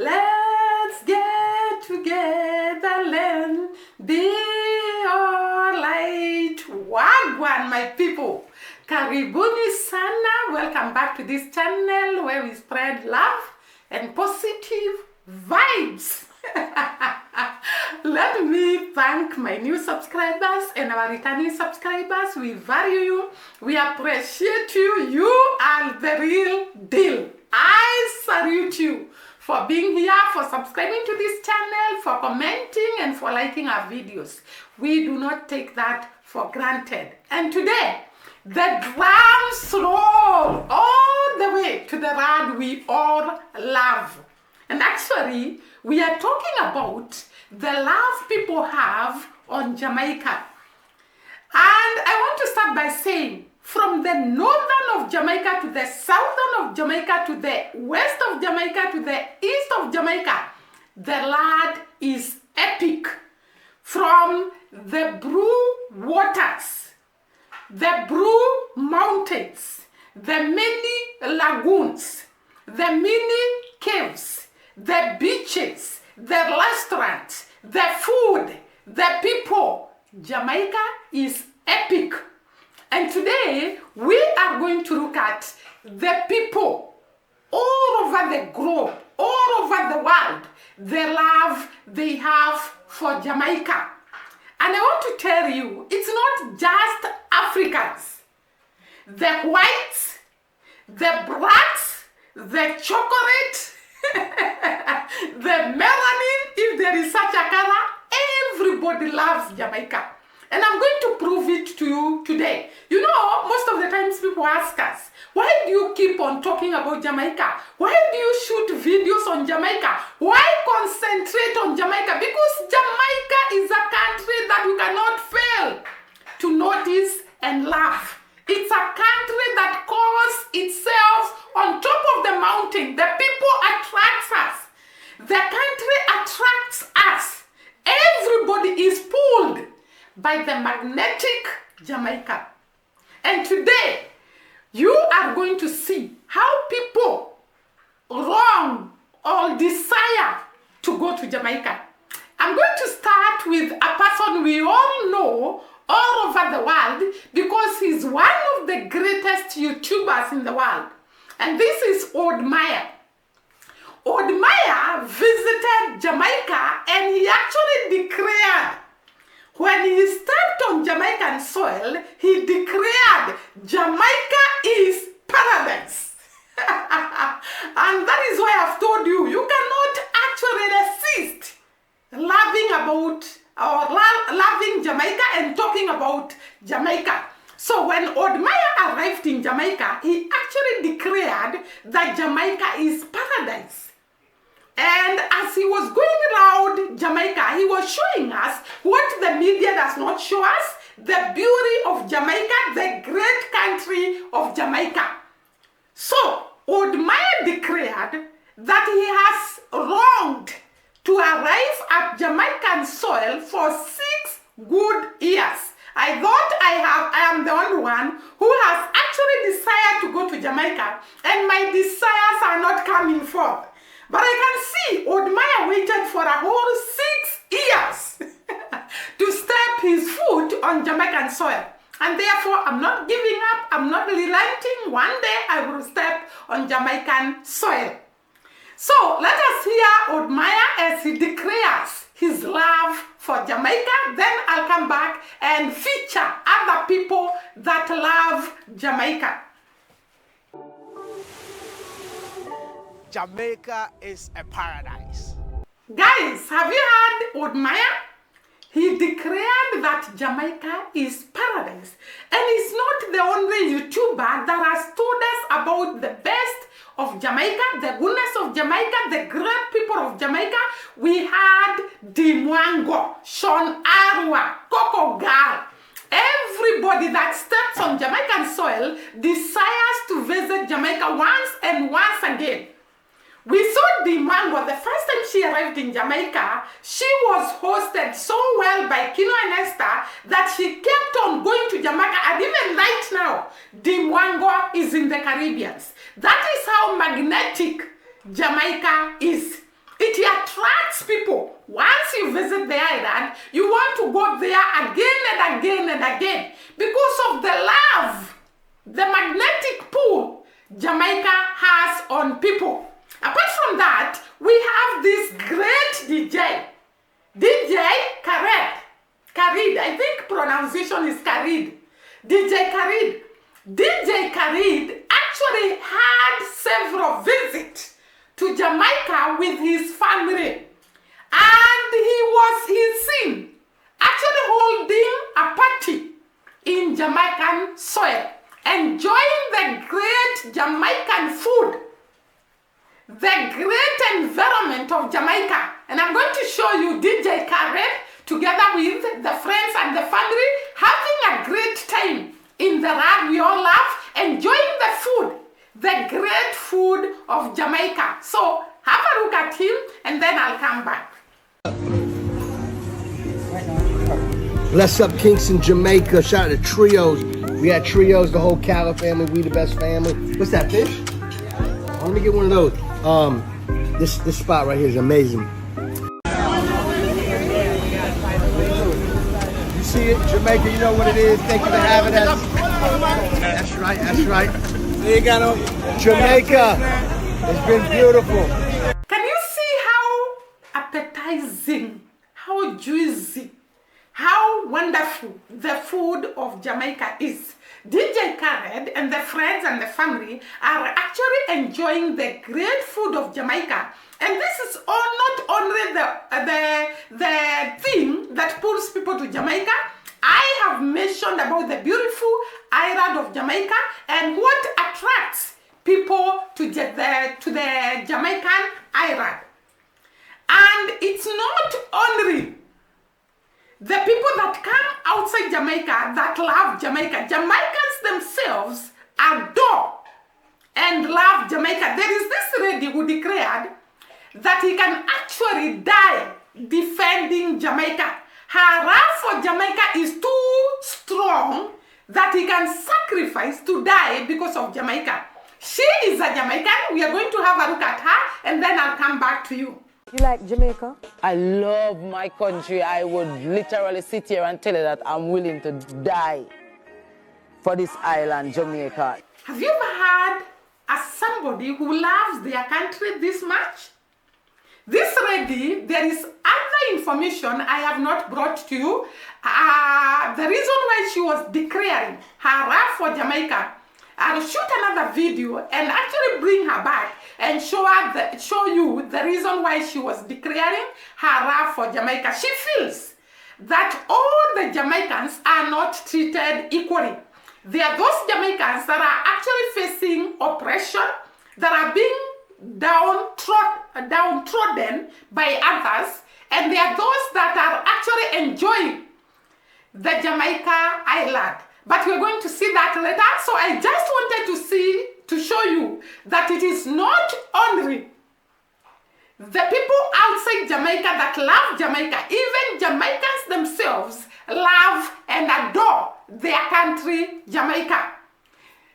Let's get together, land, be all light. Wagwan, my people. Karibuni sana. Welcome back to this channel where we spread love and positive vibes. Let me thank my new subscribers and our returning subscribers. We value you. We appreciate you. You are the real deal. I salute you for being here, for subscribing to this channel, for commenting and for liking our videos. We do not take that for granted. And today, the drums roll all the way to the land we all love. And actually, we are talking about the love people have on Jamaica. And I want to start by saying, from the northern of Jamaica to the southern of Jamaica to the west of Jamaica to the east of Jamaica, the land is epic. From the blue waters, the blue mountains, the many lagoons, the many caves, the beaches, the restaurants, the food, the people. Jamaica is epic. And today, we are going to look at the people all over the globe, all over the world, the love they have for Jamaica. And I want to tell you, it's not just Africans. The whites, the blacks, the chocolate, the melanin, if there is such a color, everybody loves Jamaica. And I'm going to prove it to you today. You know, most of the times people ask us, why do you keep on talking about Jamaica? Why do you shoot videos on Jamaica? Why concentrate on Jamaica? Because Jamaica is a country that you cannot fail to notice and love. It's a country that calls itself on top of the mountain. The people attracts us. The country attracts us. Everybody is pulled by the magnetic Jamaica. And today, you are going to see how people long or desire to go to Jamaica. I'm going to start with a person we all know all over the world because he's one of the greatest YouTubers in the world. And this is Old Maya. Old Maya visited Jamaica and he actually declared, when he stepped on Jamaican soil, he declared Jamaica is paradise. And that is why I've told you, you cannot actually resist loving Jamaica and talking about Jamaica. So when Old Maya arrived in Jamaica, he actually declared that Jamaica is paradise. And as he was going around Jamaica, he was showing us what the media does not show us, the beauty of Jamaica, the great country of Jamaica. So, Old Maya declared that he has longed to arrive at Jamaican soil for 6 good years. I thought I am the only one who has actually desired to go to Jamaica, and my desires are not coming forth. But I can see Old Maya waited for a whole 6 years to step his foot on Jamaican soil. And therefore, I'm not giving up. I'm not relenting. One day, I will step on Jamaican soil. So, let us hear Old Maya as he declares his love for Jamaica. Then I'll come back and feature other people that love Jamaica. Jamaica is a paradise. Guys, have you heard Old Maya? He declared that Jamaica is paradise. And he's not the only YouTuber that has told us about the best of Jamaica, the goodness of Jamaica, the great people of Jamaica. We had Dimwango, Sean Arwa, Coco Gal. Everybody that steps on Jamaican soil desires to visit Jamaica once and once again. We saw Dimwango the first time she arrived in Jamaica. She was hosted so well by Kino and Esther that she kept on going to Jamaica, and even right now, Dimwango is in the Caribbean. That is how magnetic Jamaica is. It attracts people. Once you visit the island, you want to go there again and again and again because of the love, the magnetic pull Jamaica has on people. Apart from that, we have this great DJ Khaled, I think pronunciation is Khaled. DJ Khaled. DJ Khaled actually had several visits to Jamaica with his family. And he was seen actually holding a party in Jamaican soil, enjoying the great Jamaican food, the great environment of Jamaica. And I'm going to show you DJ Khaled together with the friends and the family having a great time in the land we all love, enjoying the food, the great food of Jamaica. So have a look at him and then I'll come back. Bless up Kingston, Jamaica. Shout out to Trios. We had Trios, the whole Calla family. We the best family. What's that, fish? Let me get one of those. This spot right here is amazing. You see it, Jamaica, you know what it is. Thank you for having us. That's right, that's right. There you go. Jamaica. It's been beautiful. Can you see how appetizing, how juicy, how wonderful the food of Jamaica is? DJ Khaled and the friends and the family are actually enjoying the great food of Jamaica. And this is not only the thing that pulls people to Jamaica. I have mentioned about the beautiful island of Jamaica and what attracts people to the Jamaican island. And it's not only the people that come outside Jamaica that love Jamaica. Jamaicans themselves adore and love Jamaica. There is this lady who declared that he can actually die defending Jamaica. Her love for Jamaica is too strong that he can sacrifice to die because of Jamaica. She is a Jamaican. We are going to have a look at her and then I'll come back to you. You like Jamaica? I love my country. I would literally sit here and tell you that I'm willing to die for this island, Jamaica. Have you ever heard of somebody who loves their country this much? This lady, there is other information I have not brought to you. The reason why she was declaring her love for Jamaica, I'll shoot another video and actually bring her back and show you the reason why she was declaring her love for Jamaica. She feels that all the Jamaicans are not treated equally. There are those Jamaicans that are actually facing oppression, that are being downtrodden by others, and there are those that are actually enjoying the Jamaica island. But we're going to see that later. So I just wanted to show you that it is not only the people outside Jamaica that love Jamaica. Even Jamaicans themselves love and adore their country, Jamaica.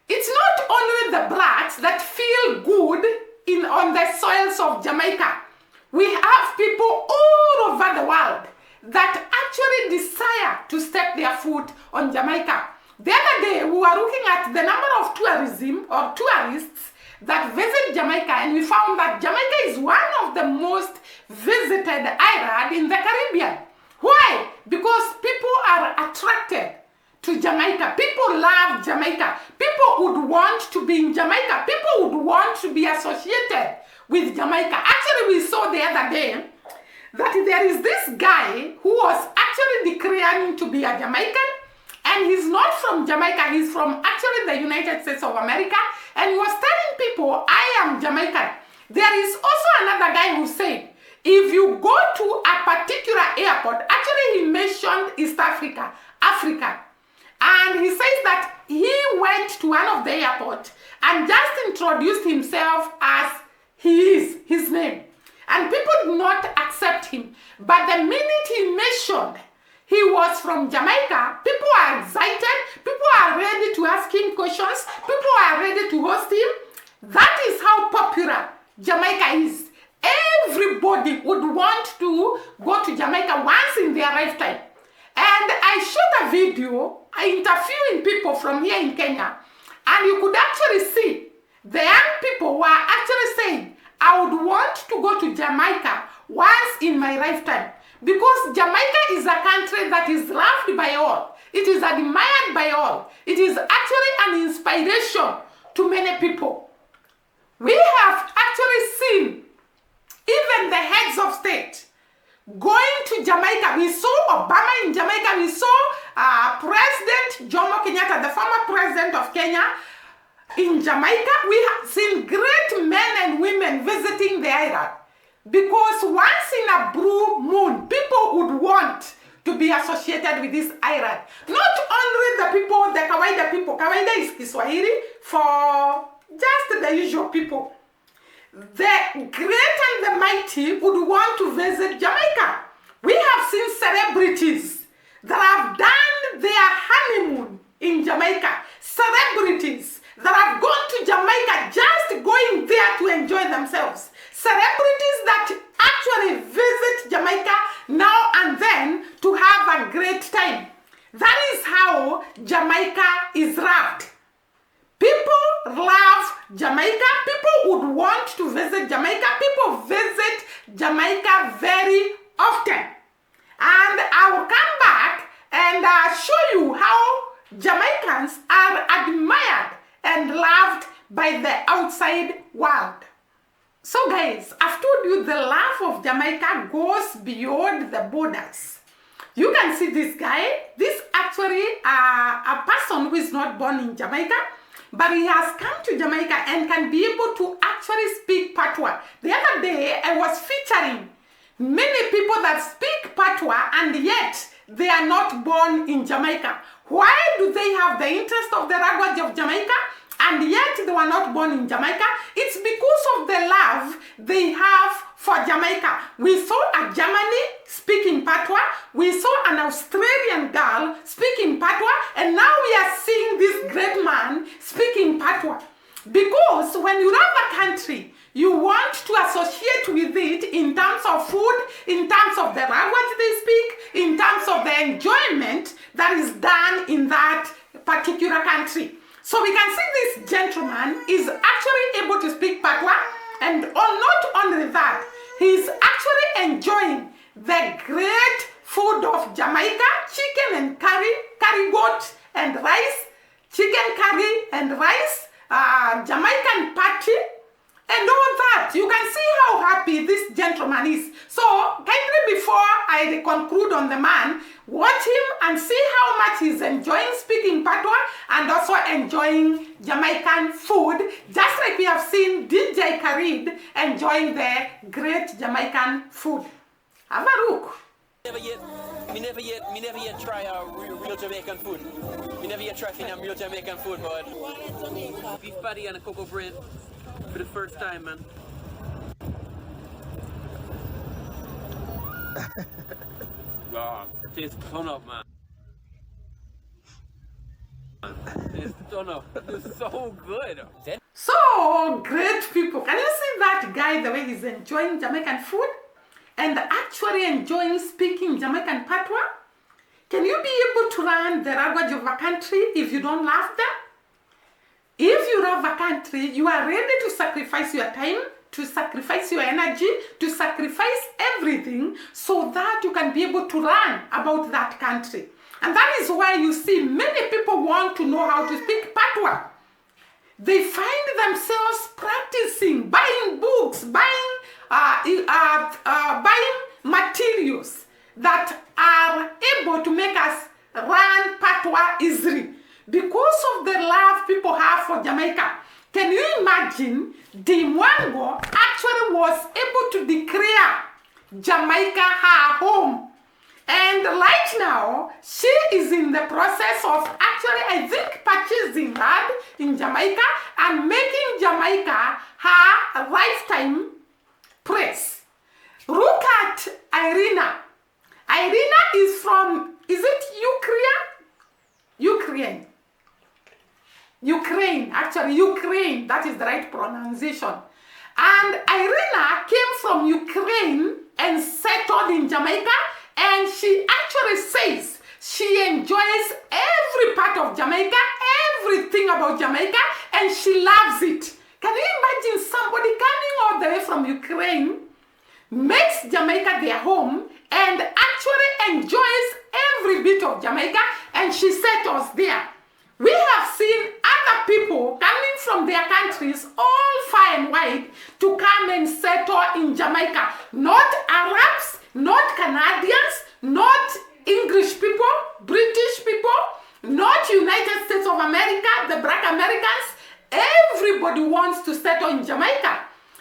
It's not only the blacks that feel good on the soils of Jamaica. We have people all over the world that actually desire to step their foot on Jamaica. The other day, we were looking at the number of tourists that visit Jamaica, and we found that Jamaica is one of the most visited islands in the Caribbean. Why? Because people are attracted to Jamaica. People love Jamaica. People would want to be in Jamaica. People would want to be associated with Jamaica. Actually, we saw the other day that there is this guy who was actually declaring to be a Jamaican, and he's not from Jamaica. He's from actually the United States of America, and he was telling people, I am Jamaican. There is also another guy who said, if you go to a particular airport, actually he mentioned East Africa, and he says that he went to one of the airports and just introduced himself as he is, his name. And people did not accept him. But the minute he mentioned he was from Jamaica, people are excited, people are ready to ask him questions, people are ready to host him. That is how popular Jamaica is. everybody would want to go to Jamaica once in their lifetime. And I shot a video, interviewing people from here in Kenya, and you could actually see the young people were actually saying, I would want to go to Jamaica once in my lifetime, because Jamaica is a country that is loved by all. It is admired by all. It is actually an inspiration to many people. We have actually seen even the heads of state going to Jamaica. We saw Obama in Jamaica. We saw President Jomo Kenyatta, the former president of Kenya, in Jamaica. We have seen great men and women visiting the island, because once in a blue moon, people would want to be associated with this island. Not only the people, the Kawaida people. Kawaida is Kiswahili for just the usual people. The great and the mighty would want to visit Jamaica. We have seen celebrities that have done their honeymoon in Jamaica. Celebrities that have gone to Jamaica just going there to enjoy themselves. Celebrities that actually visit Jamaica now and then to have a great time. That is how Jamaica is loved. People love Jamaica. People would want to visit Jamaica. People visit Jamaica very often. And I will come back and show you how Jamaicans are admired and loved by the outside world. So guys, I've told you the love of Jamaica goes beyond the borders. You can see this guy. This actually a person who is not born in Jamaica, but he has come to Jamaica and can be able to actually speak patois. The other day, I was featuring many people that speak patois, and yet they are not born in Jamaica. Why do they have the interest of the language of Jamaica, and yet they were not born in Jamaica? It's because of the love they have for Jamaica. We saw a Germany speaking patois. We saw an Australian girl speaking patois. And now we are seeing this great man speaking patois. Because when you love a country, you want to associate with it in terms of food, in terms of the language they speak, in terms of the enjoyment that is done in that particular country. So we can see this gentleman is actually able to speak patois, and not only that, he's actually enjoying the great food of Jamaica, chicken and curry goat and rice, chicken curry and rice, Jamaican patty, and all that. You can see how happy this gentleman is. So kindly, before I conclude on the man, watch him and see how much he's enjoying speaking patois and also enjoying Jamaican food, just like we have seen DJ Khalid enjoying the great Jamaican food. Have a look. Me never yet try real Jamaican food. Me never yet try real Jamaican food, but beef patty and a cocoa bread for the first time, man. Wow, tastes ton up, man. It's ton up. It's so good. So great people. Can you see that guy, the way he's enjoying Jamaican food and actually enjoying speaking Jamaican patois? Can you be able to learn the language of a country if you don't love them? If you love a country, you are ready to sacrifice your time, to sacrifice your energy, to sacrifice everything so that you can be able to learn about that country. And that is why you see many people want to know how to speak patois. They find themselves practicing, buying books, buying materials that are able to make us learn patois easily because of the love people have for Jamaica. Can you imagine Dimwango actually was able to declare Jamaica her home? And right now, she is in the process of actually, I think, purchasing land in Jamaica and making Jamaica her lifetime place. Look at Irina. Irina is from, is it Ukraine? Ukraine, actually Ukraine, that is the right pronunciation. And Irina came from Ukraine Ukraine, makes Jamaica their home, and actually enjoys every bit of Jamaica, and she settles there. We have seen other people coming from their countries, all far and wide, to come and settle in Jamaica. Not Arabs, not Canadians, not English people, British people, not United States of America, the Black Americans. Everybody wants to settle in Jamaica.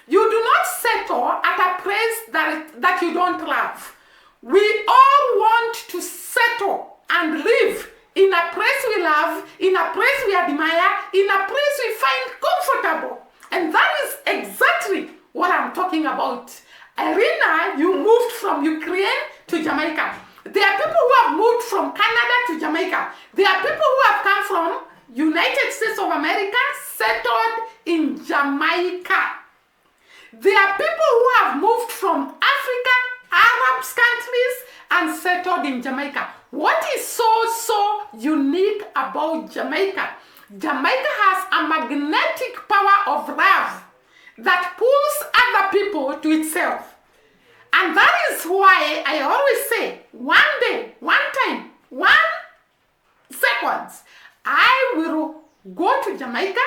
You do not settle at a place that you don't love. We all want to settle and live in a place we love, in a place we admire, in a place we find comfortable. And that is exactly what I'm talking about. Irina, you moved from Ukraine to Jamaica. There are people who have moved from Canada to Jamaica. There are people who have come from United States of America, settled in Jamaica. There are people who have moved from Africa, Arab countries, and settled in Jamaica. What is so unique about Jamaica? Jamaica has a magnetic power of love that pulls other people to itself. And that is why I always say, one day, one time, 1 second, I will go to Jamaica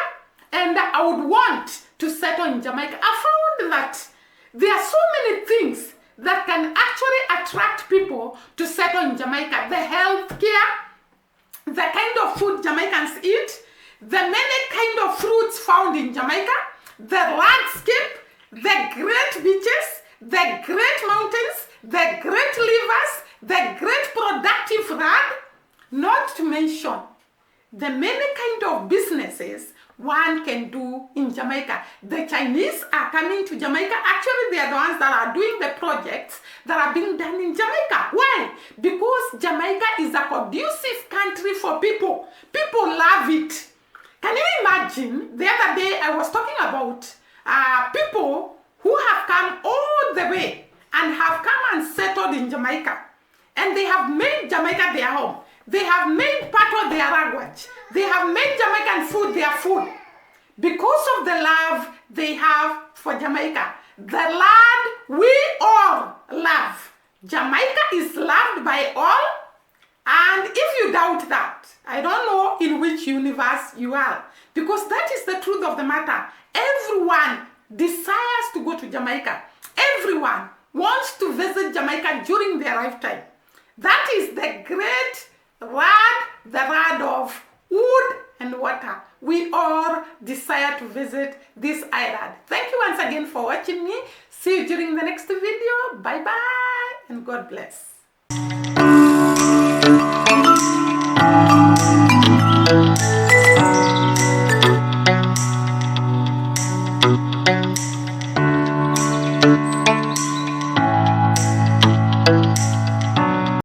and I would want to settle in Jamaica. I found that there are so many things that can actually attract people to settle in Jamaica. The healthcare, the kind of food Jamaicans eat, the many kind of fruits found in Jamaica, the landscape, the great beaches, the great mountains, the great rivers, the great productive land, not to mention the many kind of businesses one can do in Jamaica. The Chinese are coming to Jamaica. Actually, they are the ones that are doing the projects that are being done in Jamaica. Why? Because Jamaica is a conducive country for people. People love it. Can you imagine? The other day I was talking about people who have come all the way and have come and settled in Jamaica. And they have made Jamaica their home. They have made part of their language. They have made Jamaican food their food because of the love they have for Jamaica. The land we all love. Jamaica is loved by all. And if you doubt that, I don't know in which universe you are. Because that is the truth of the matter. Everyone desires to go to Jamaica. Everyone wants to visit Jamaica during their lifetime. That is the great land, the land of wood and water. We all desire to visit this island. Thank you once again for watching me. See you during the next video. Bye bye and God bless.